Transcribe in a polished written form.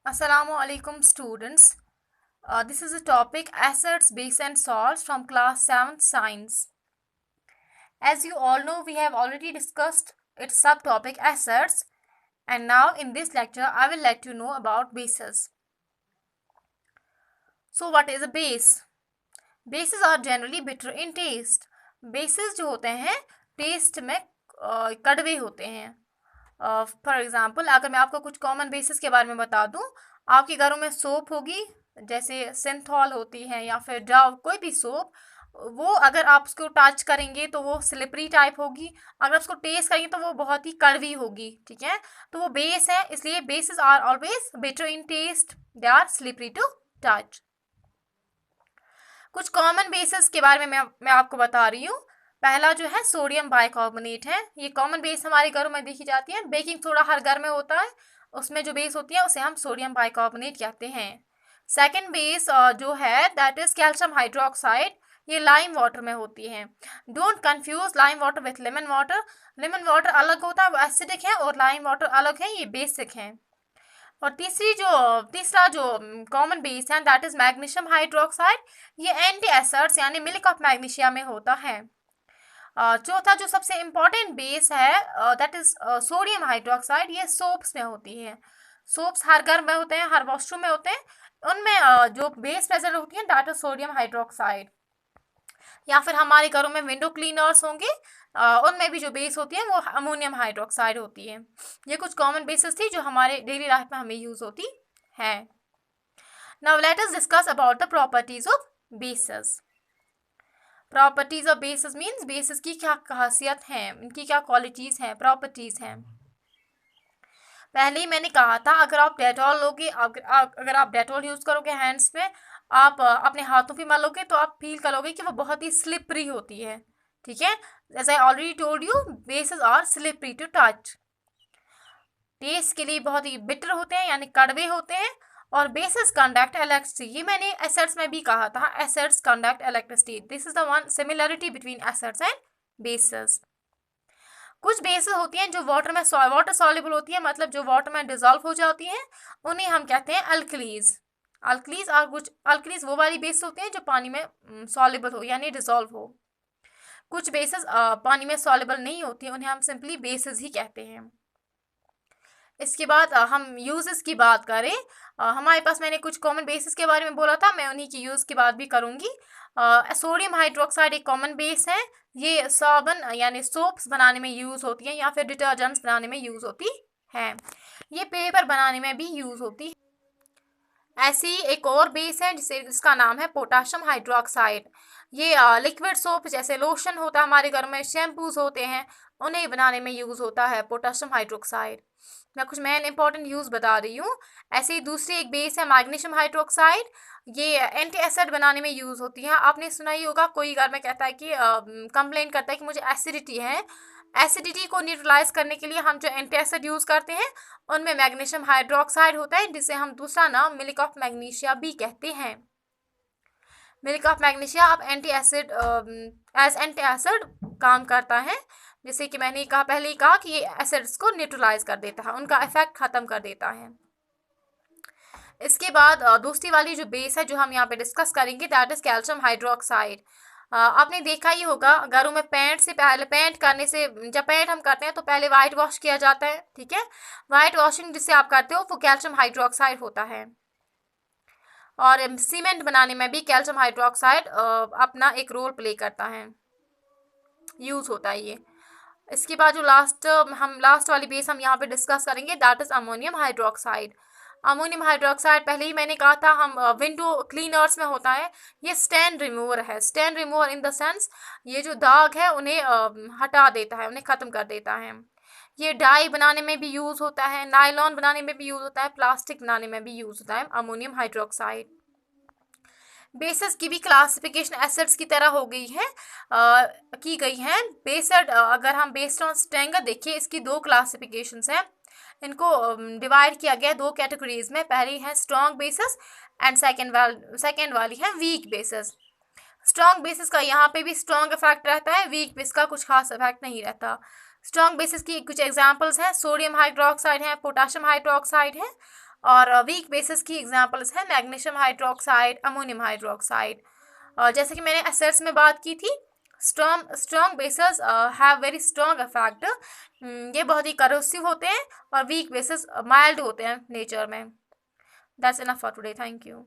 Assalamu alaikum students. This is a topic acids, base and salts from class 7th science. As you all know, we have already discussed its subtopic acids, and now in this lecture I will let you know about bases. So what is a base? Bases are generally bitter in taste. Bases जो होते हैं test में कड़वे होते हैं. For example अगर मैं आपको कुछ कॉमन बेसिस के बारे में बता दूं, आपके घरों में सोप होगी, जैसे सिंथॉल होती है या फिर डव, कोई भी सोप, वो अगर आप उसको टच करेंगे तो वो स्लिपरी टाइप होगी, अगर उसको टेस्ट करेंगे तो वो बहुत ही कड़वी होगी. ठीक है, तो वो बेस है, इसलिए bases are always bitter in taste, they are slippery to touch. कुछ कॉमन बेसिस के बारे में मैं आपको बता रही हूँ. पहला जो है सोडियम बाइकार्बोनेट है. ये कॉमन बेस हमारे घरों में देखी जाती है. बेकिंग सोडा हर घर में होता है, उसमें जो बेस होती है उसे हम सोडियम बाइकार्बोनेट कहते हैं. सेकेंड बेस जो है दैट इज कैल्शियम हाइड्रोक्साइड. ये लाइम वाटर में होती है. Don't confuse lime water with lemon water. Lemon water अलग होता है, वो एसिडिक है, और लाइम वाटर अलग है, ये बेसिक है. और तीसरा जो कॉमन बेस है दैट इज मैग्नीशियम हाइड्रोक्साइड. ये एंटी एसिड्स यानी मिल्क ऑफ मैग्नीशिया में होता है. चौथा जो सबसे इम्पॉर्टेंट बेस है दैट इज सोडियम हाइड्रोक्साइड. ये सोप्स में होती है. सोप्स हर घर में होते हैं, हर वॉशरूम में होते हैं. उनमें जो बेस प्रेजेंट होती है दैट इज सोडियम हाइड्रोक्साइड. या फिर हमारे घरों में विंडो क्लीनर्स होंगे, उनमें भी जो बेस होती है वो अमोनियम हाइड्रोक्साइड होती है. ये कुछ कॉमन बेसिस थी जो हमारे डेली लाइफ में हमें यूज होती है. Now let us discuss about the properties of basis. Properties of basis means basis की क्या खासियत है, इनकी क्या क्वालिटीज हैं, प्रॉपर्टीज हैं. पहले ही मैंने कहा था अगर आप डेटॉल लोगे, अगर आप डेटॉल यूज करोगे हैंड्स पे, आप अपने हाथों पे मलोगे तो आप फील करोगे कि वो बहुत ही स्लिपरी होती है. ठीक है, as I already told you bases are slippery to touch. Taste के लिए बहुत ही बिटर होते हैं यानी कड़वे होते हैं. और बेसिस कंडक्ट इलेक्ट्रिसिटी. ये मैंने एसिड्स में भी कहा था, acids conduct electricity. This is the one similarity between acids and bases. कुछ बेसिस होती हैं जो वाटर सॉल्युबल होती है, मतलब जो वाटर में डिजॉल्व हो जाती हैं, उन्हें हम कहते हैं अल्कलीज. अल्कलीज वो वाली बेस होती हैं जो पानी में सॉल्युबल हो यानी डिजॉल्व हो. कुछ बेसिस पानी में सॉल्युबल नहीं होती हैं, उन्हें हम सिंपली बेसिस ही कहते हैं. इसके बाद हम यूजेस की बात करें. हमारे पास मैंने कुछ कॉमन बेसिस के बारे में बोला था, मैं उन्हीं की यूज़ की बात भी करूँगी. सोडियम हाइड्रोक्साइड एक कॉमन बेस है. ये साबुन यानी सोप्स बनाने में यूज़ होती है या फिर डिटर्जेंट्स बनाने में यूज़ होती है. ये पेपर बनाने में भी यूज़ होती है. ऐसी एक और बेस है जिसका नाम है पोटाशियम हाइड्रोक्साइड. ये लिक्विड सोप जैसे लोशन होता है हमारे घर में, शैम्पूज होते हैं, उन्हें बनाने में यूज़ होता है पोटाशियम हाइड्रोक्साइड. मैं कुछ मेन इंपॉर्टेंट यूज़ बता रही हूँ. ऐसे ही दूसरी एक बेस है मैग्नीशियम हाइड्रोक्साइड. ये एंटी एसिड बनाने में यूज़ होती है. आपने सुना ही होगा, कोई घर में कहता है कि कंप्लेन करता है कि मुझे एसिडिटी है. एसिडिटी को न्यूट्रलाइज करने के लिए हम जो एंटी एसिड यूज़ करते हैं उनमें मैग्नीशियम हाइड्रोक्साइड होता है, जिसे हम दूसरा नाम मिल्क ऑफ मैग्नीशिया भी कहते हैं. मिल्क ऑफ मैग्नीशिया अब एंटी एसिड काम करता है. जैसे कि मैंने पहले ही कहा कि ये एसिड्स को न्यूट्रलाइज कर देता है, उनका इफेक्ट खत्म कर देता है. इसके बाद दूसरी वाली जो बेस है जो हम यहाँ पे डिस्कस करेंगे दैट इज कैल्शियम हाइड्रोक्साइड. आपने देखा ही होगा घरों में पेंट करने से, जब पेंट हम करते हैं तो पहले वाइट वॉश किया जाता है. ठीक है, वाइट वॉशिंग जिससे आप करते हो वो कैल्शियम हाइड्रोक्साइड होता है. और सीमेंट बनाने में भी कैल्शियम हाइड्रोक्साइड अपना एक रोल प्ले करता है, यूज होता है ये. इसके बाद जो लास्ट वाली बेस हम यहाँ पे डिस्कस करेंगे that is ammonium hydroxide. Ammonium hydroxide पहले ही मैंने कहा था हम विंडो क्लीनर्स में होता है. ये स्टेन रिमूवर है. Stain remover in the sense ये जो दाग है उन्हें हटा देता है, उन्हें ख़त्म कर देता है. ये डाई बनाने में भी यूज़ होता है, नायलॉन बनाने में भी यूज़ होता है, प्लास्टिक बनाने में भी यूज़ होता है अमोनियम हाइड्रोक्साइड. बेसिस की भी क्लासिफिकेशन एसिड्स की तरह हो गई है, की गई है. बेस्ड अगर हम बेस्ड ऑन स्ट्रेंथ देखिए, इसकी दो क्लासिफिकेशंस हैं. इनको डिवाइड किया गया दो कैटेगरीज में. पहली है स्ट्रॉन्ग बेसिस एंड सेकेंड वाली है वीक बेसिस. स्ट्रॉन्ग बेसिस का यहाँ पे भी स्ट्रॉन्ग इफेक्ट रहता है, वीक बेसिस का कुछ खास इफेक्ट नहीं रहता. स्ट्रॉन्ग बेसिस की कुछ एग्जांपल्स हैं, सोडियम हाइड्रोक्साइड है, पोटाशियम हाइड्रोक्साइड है. और वीक बेसिस की एग्जांपल्स है मैग्नीशियम हाइड्रोक्साइड, अमोनियम हाइड्रोक्साइड। जैसे कि मैंने एसिड्स में बात की थी, strong bases have very strong effect, ये बहुत ही करोसिव होते हैं, और वीक बेसेस माइल्ड होते हैं नेचर में। That's enough for today, thank you.